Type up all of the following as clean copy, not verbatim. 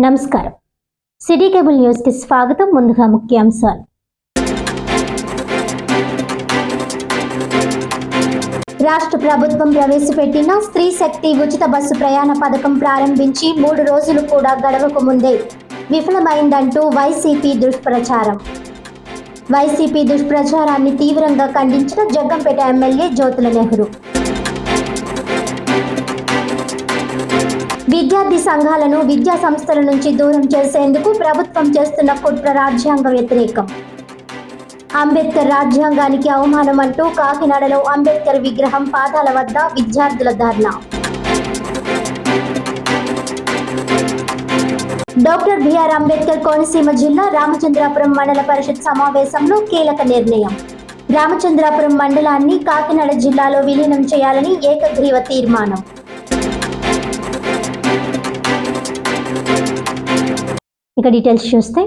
నమస్కారం. City cable news కి స్వాగతం. ముందుగా ముఖ్యాంశాలు. రాష్ట్ర ప్రభుత్వం ప్రవేశపెట్టిన స్త్రీ శక్తి ఉచిత బస్సు ప్రయాణ పథకం ప్రారంభించి 3 రోజులు కూడా గడవక ముందే విఫలమైందంటూ వైసీపీ దుష్ప్రచారం. వైసీపీ దుష్ప్రచారాన్ని తీవ్రంగా ఖండించిన జగ్గంపేట ఎమ్మెల్యే జ్యోతుల నెహ్రూ. విద్యార్థి సంఘాలను విద్యా సంస్థల నుంచి దూరం చేసేందుకు ప్రభుత్వం చేస్తున్న కుట్ర రాజ్యాంగ వ్యతిరేకం. అంబేద్కర్ రాజ్యాంగానికి అవమానం అంటూ కాకినాడలో అంబేద్కర్ విగ్రహం పాదాల వద్ద విద్యార్థుల ధర్నా. డాక్టర్ బిఆర్ అంబేద్కర్ కోనసీమ జిల్లా రామచంద్రాపురం మండల పరిషత్ సమావేశంలో కీలక నిర్ణయం. రామచంద్రాపురం మండలాన్ని కాకినాడ జిల్లాలో విలీనం చేయాలని ఏకగ్రీవ తీర్మానం. ఇక డీటెయిల్స్ చూస్తే,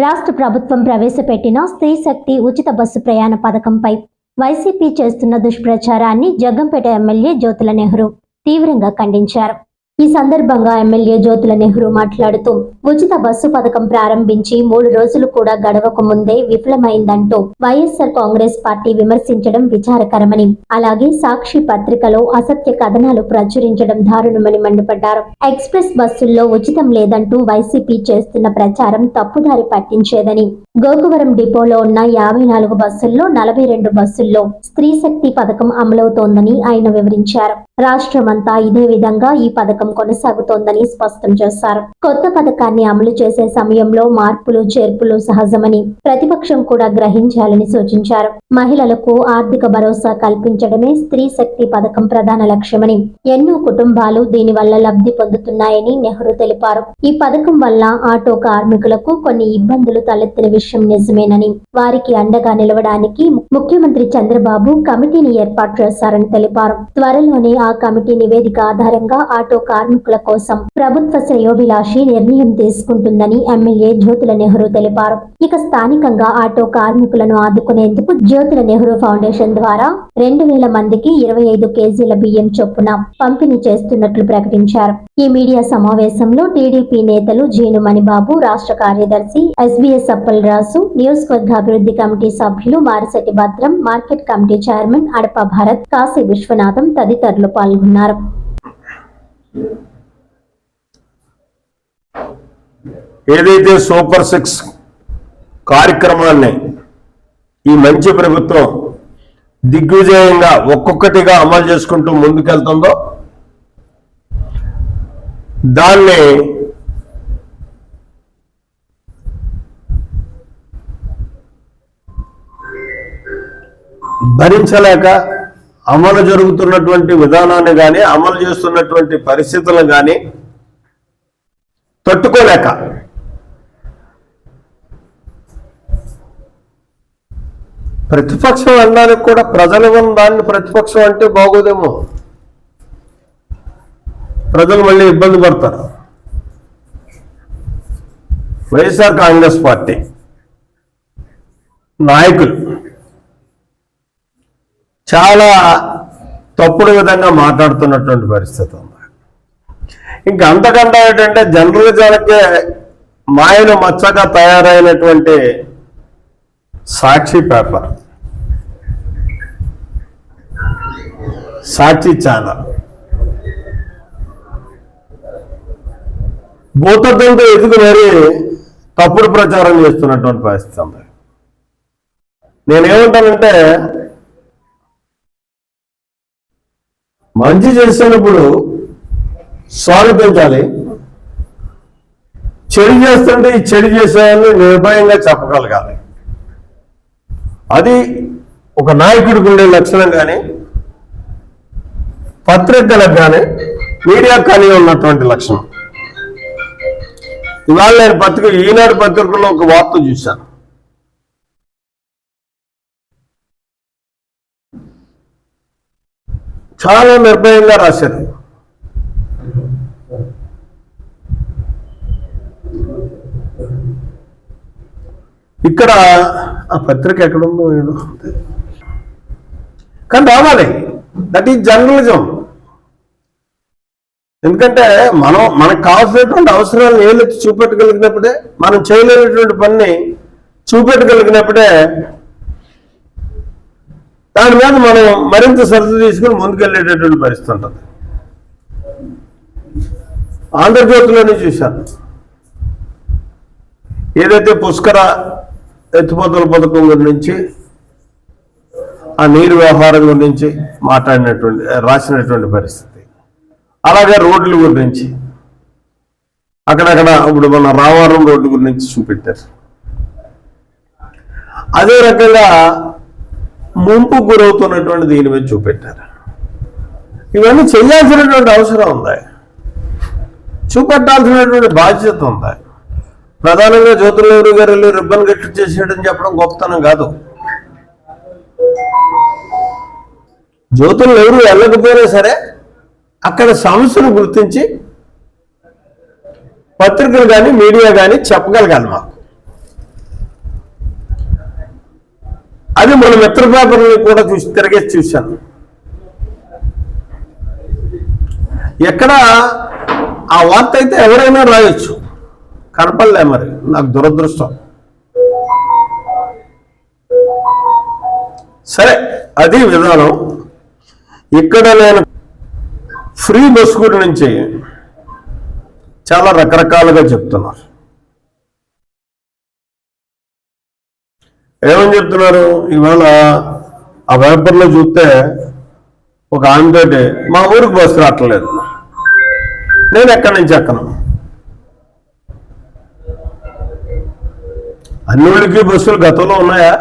రాష్ట్ర ప్రభుత్వం ప్రవేశపెట్టిన స్త్రీ శక్తి ఉచిత బస్సు ప్రయాణ పథకంపై వైసీపీ చేస్తున్న దుష్ప్రచారాన్ని జగ్గంపేట ఎమ్మెల్యే జ్యోతుల నెహ్రూ తీవ్రంగా ఖండించారు. ఈ సందర్భంగా ఎమ్మెల్యే జ్యోతుల నెహ్రూ మాట్లాడుతూ, ఉచిత బస్సు పథకం ప్రారంభించి 3 రోజులు కూడా గడవక ముందే విఫలమైందంటూ వైఎస్ఆర్ కాంగ్రెస్ పార్టీ విమర్శించడం విచారకరమని, అలాగే సాక్షి పత్రికలో అసత్య కథనాలు ప్రచురించడం దారుణమని మండిపడ్డారు. ఎక్స్ప్రెస్ బస్సుల్లో ఉచితం లేదంటూ వైసీపీ చేస్తున్న ప్రచారం తప్పుదారి పట్టించేదని, గోకువరం డిపోలో ఉన్న 54 బస్సుల్లో 42 బస్సుల్లో స్త్రీ శక్తి పథకం అమలవుతోందని ఆయన వివరించారు. రాష్ట్రమంతా ఇదే విధంగా ఈ పథకం కొనసాగుతోందని స్పష్టం చేశారు. కొత్త పథకాన్ని అమలు చేసే సమయంలో మార్పులు చేర్పులు సహజమని ప్రతిపక్షం కూడా గ్రహించాలని సూచించారు. మహిళలకు ఆర్థిక భరోసా కల్పించడమే స్త్రీ శక్తి పథకం ప్రధాన లక్ష్యమని, ఎన్నో కుటుంబాలు దీనివల్ల లబ్ధి పొందుతున్నాయని నెహ్రూ తెలిపారు. ఈ పథకం వల్ల ఆటో కార్మికులకు కొన్ని ఇబ్బందులు తలెత్తిన విషయం నిజమేనని, వారికి అండగా నిలవడానికి ముఖ్యమంత్రి చంద్రబాబు కమిటీని ఏర్పాటు చేశారని తెలిపారు. త్వరలోనే ఆ కమిటీ నివేదిక ఆధారంగా ఆటో కార్మికుల కోసం ప్రభుత్వ శ్రేయోభిలాషి నిర్ణయం తీసుకుంటుందని ఎమ్మెల్యే జ్యోతుల నెహ్రూ తెలిపారు. ఇక స్థానికంగా ఆటో కార్మికులను ఆదుకునేందుకు జ్యోతుల నెహ్రూ ఫౌండేషన్ ద్వారా 2000 మందికి 25 కేజీల బియ్యం చొప్పున పంపిణీ చేస్తున్నట్లు ప్రకటించారు. ఈ మీడియా సమావేశంలో టీడీపీ నేతలు జీను మణిబాబు, రాష్ట్ర కార్యదర్శి ఎస్బీఎస్ అప్పలరాజు, నియోజకవర్గ అభివృద్ధి కమిటీ సభ్యులు మారిశెట్టి భద్రం, మార్కెట్ కమిటీ చైర్మన్ అడప భారత్, కాశీ విశ్వనాథం తదితరులు పాల్గొన్నారు. ఏదైతే సూపర్ 6 కార్యక్రమాన్ని ఈ మంచి ప్రభుత్వం దిగ్విజయంగా ఒక్కొక్కటిగా అమలు చేసుకుంటూ ముందుకెళ్తుందో, దాన్ని భరించలేక అమలు జరుగుతున్నటువంటి విధానాన్ని కానీ, అమలు చేస్తున్నటువంటి పరిస్థితులను కానీ తట్టుకోలేక ప్రతిపక్షం అనడానికి కూడా ప్రజలు దాన్ని ప్రతిపక్షం అంటే బాగోదేమో, ప్రజలు మళ్ళీ ఇబ్బంది పడతారు. వైఎస్ఆర్ కాంగ్రెస్ పార్టీ నాయకులు చాలా తప్పుడు విధంగా మాట్లాడుతున్నటువంటి పరిస్థితి ఉంది. ఇంకా అంతకంటే ఏంటంటే జర్నలిజానికి మాయను మచ్చగా తయారైనటువంటి సాక్షి పేపర్, సాక్షి ఛానల్ భూతత్వంతో ఎదుగు మరీ తప్పుడు ప్రచారం చేస్తున్నటువంటి పరిస్థితి ఉంది. నేనేమంటానంటే, మంచి చేసినప్పుడు స్వాగతించాలి, చెడు చేస్తుంటే ఈ చెడు చేసేవాళ్ళని నిర్భయంగా చెప్పగలగాలి. అది ఒక నాయకుడికి ఉండే లక్షణం కానీ, పత్రికలకు కానీ, మీడియాకు కానీ ఉన్నటువంటి లక్షణం. ఇవాళ నేను ఈనాడు పత్రికలో ఒక వార్త చూశాను. చాలా నిర్భయంగా రాశారు. ఇక్కడ ఆ పత్రిక ఎక్కడుందో ఏదో కానీ రావాలి. That is journalism. ఎందుకంటే మనకు కావాల్సినటువంటి అవసరాలను ఏలెత్తి చూపెట్టగలిగినప్పుడే, మనం చేయలేనటువంటి పనిని చూపెట్టగలిగినప్పుడే దాని మీద మనం మరింత శ్రద్ధ తీసుకుని ముందుకెళ్ళేటటువంటి పరిస్థితి ఉంటుంది. ఆంధ్రజ్యోతిలోనే చూశాను, ఏదైతే పుష్కర ఎత్తిపోతల పథకం గురించి, ఆ నీరు వ్యవహారం గురించి రాసినటువంటి పరిస్థితి. అలాగే రోడ్ల గురించి అక్కడక్కడ ఇప్పుడు మన రామవరం రోడ్డు గురించి చూపెట్టారు. అదే రకంగా ముంపు గురవుతున్నటువంటి దీని మీద చూపెట్టారు. ఇవన్నీ చేయాల్సినటువంటి అవసరం ఉంది, చూపెట్టాల్సినటువంటి బాధ్యత ఉంది. ప్రధానంగా జ్యోతుల నెహ్రూ గారు వెళ్ళి రిబ్బన్ కట్టి చేసేయడం చెప్పడం గొప్పతనం కాదు. జ్యోతుల నెహ్రూ వెళ్ళకపోయినా సరే అక్కడ సమస్యను గుర్తించి పత్రికలు కానీ మీడియా కానీ చెప్పగలగాలి మాకు. అది మన మిత్ర పేపర్ని కూడా తిరిగేసి చూశాను. ఎక్కడ ఆ వార్త అయితే ఎవరైనా రాయొచ్చు, కనపడలే. మరి నాకు దురదృష్టం. సరే, అది విధానం. ఇక్కడ నేను ఫ్రీ బస్ గురించి చాలా రకరకాలుగా చెప్తున్నారు. ఏమని చెప్తున్నారు? ఇవాళ ఆ పేపర్లో చూస్తే ఒక ఆమెతోటి, మా ఊరికి బస్సు రావట్లేదు, నేను ఎక్కడి నుంచి ఎక్కను. అన్ని ఊళ్ళకి బస్సులు గతంలో ఉన్నాయా?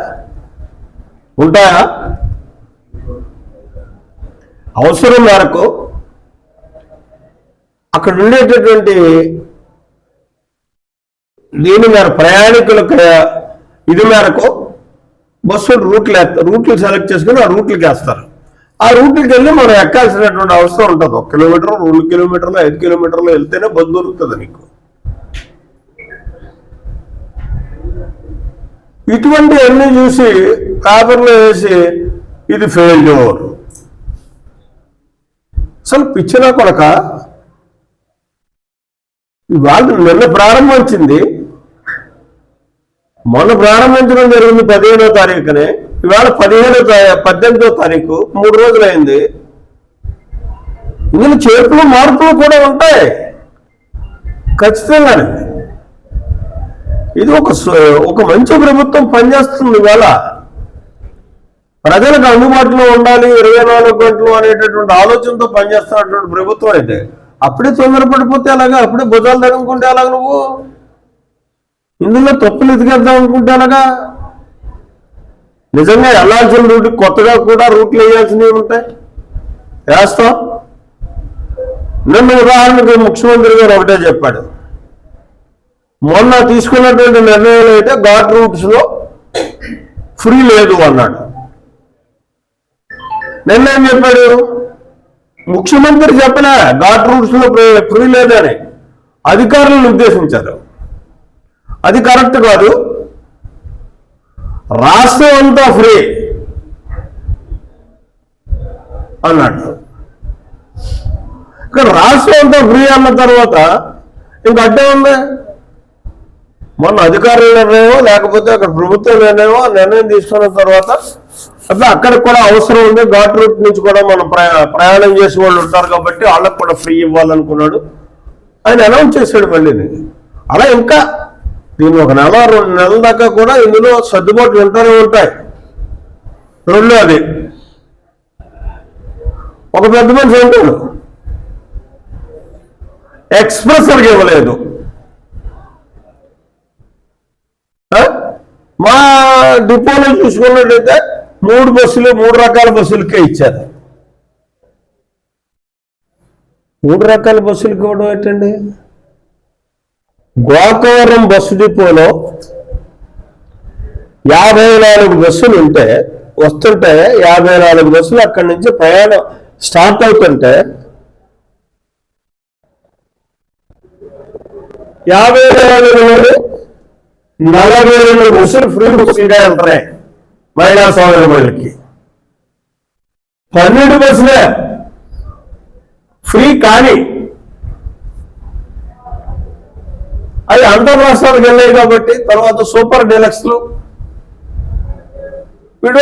ఉంటాయా? అవసరం మేరకు అక్కడ ఉండేటటువంటి దీని మేర ప్రయాణికులకు ఇది మేరకు బస్సులు రూట్లు సెలెక్ట్ చేసుకుని ఆ రూట్లకి వేస్తారు. ఆ రూట్లకి వెళ్ళి మనం ఎక్కాల్సినటువంటి అవసరం ఉంటుంది. 1 కిలోమీటర్, 2 కిలోమీటర్లు, 5 కిలోమీటర్లు వెళ్తేనే బస్సు దొరుకుతుంది నీకు. ఇటువంటివన్నీ చూసి పేపర్లో వేసి ఇది ఫెయిల్యూర్. అసలు పిచ్చినా కొడక. ఇవాళ నిన్న ప్రారంభించింది, మొన్న ప్రారంభించడం జరిగింది 15వ తారీఖునే. ఇవాళ 18వ తారీఖు, 3 రోజులైంది. ఇందులో చేర్పులు మార్పులు కూడా ఉంటాయి ఖచ్చితంగానే. ఇది ఒక మంచి ప్రభుత్వం పనిచేస్తుంది. ఇవాళ ప్రజలకు అందుబాటులో ఉండాలి 24 గంటలు అనేటటువంటి ఆలోచనతో పనిచేస్తున్నటువంటి ప్రభుత్వం అయితే అప్పుడే తొందరపడిపోతే అలాగా, అప్పుడే భుజాలు తడుముకుంటే అలాగా, నువ్వు ఇందులో తప్పులు ఎదిగేద్దాం అనుకుంటే అలాగా. నిజంగా వెళ్ళాల్సిన రూట్ కొత్తగా కూడా రూట్లు వేయాల్సినవి ఉంటాయి, వేస్తాం. నిన్న ఉదాహరణకు ముఖ్యమంత్రి గారు ఒకటే చెప్పాడు, మొన్న తీసుకున్నటువంటి నిర్ణయాలు అయితే ఘాట్ రూట్స్ లో ఫ్రీ లేదు అన్నాడు. నిన్న ఏం చెప్పాడు? ముఖ్యమంత్రి చెప్పలే ఘాట్ రూట్స్ లో ఫ్రీ లేదని, అధికారులను ఉద్దేశించారు. అది కరెక్ట్ కాదు. రాష్ట్రం అంతా ఫ్రీ అన్నాడు. ఇక్కడ రాష్ట్రం అంతా ఫ్రీ అన్న తర్వాత ఇంక అడ్డే ఉంది. మొన్న అధికారుల నిర్ణయం లేకపోతే అక్కడ ప్రభుత్వ నిర్ణయం తీసుకున్న తర్వాత అట్లా అక్కడికి కూడా అవసరం ఉంది. ఘాట్ రూట్ నుంచి కూడా మనం ప్రయాణం చేసే వాళ్ళు ఉంటారు కాబట్టి వాళ్ళకు కూడా ఫ్రీ ఇవ్వాలనుకున్నాడు. ఆయన అనౌన్స్ చేశాడు మళ్ళీ. అలా ఇంకా దీన్ని 1 నెల 2 నెలల దాకా కూడా ఇందులో సర్దుబాట్లు ఉంటూనే ఉంటాయి. రెండో అది ఒక పెద్ద మనిషి అంటాడు, ఎక్స్ప్రెసర్కి ఇవ్వలేదు. మా డిపోలో చూసుకున్నట్లయితే 3 రకాల బస్సులకే ఇచ్చారు. 3 రకాల బస్సులకి ఇవ్వడం ఏంటండి? గోకవరం బస్సు డిపోలో 54 బస్సులు వస్తుంటే 54 బస్సులు అక్కడి నుంచి ప్రయాణం స్టార్ట్ అవుతుంటే 54 42 బస్సులు ఫ్రీ బస్సులుగా వెళ్తున్నాయి మహిళా సోదరులకి. 12 బస్సులే ఫ్రీ కానీ అవి అంతర్ రాష్ట్రాలకు వెళ్ళాయి కాబట్టి తర్వాత సూపర్ డీలక్స్లు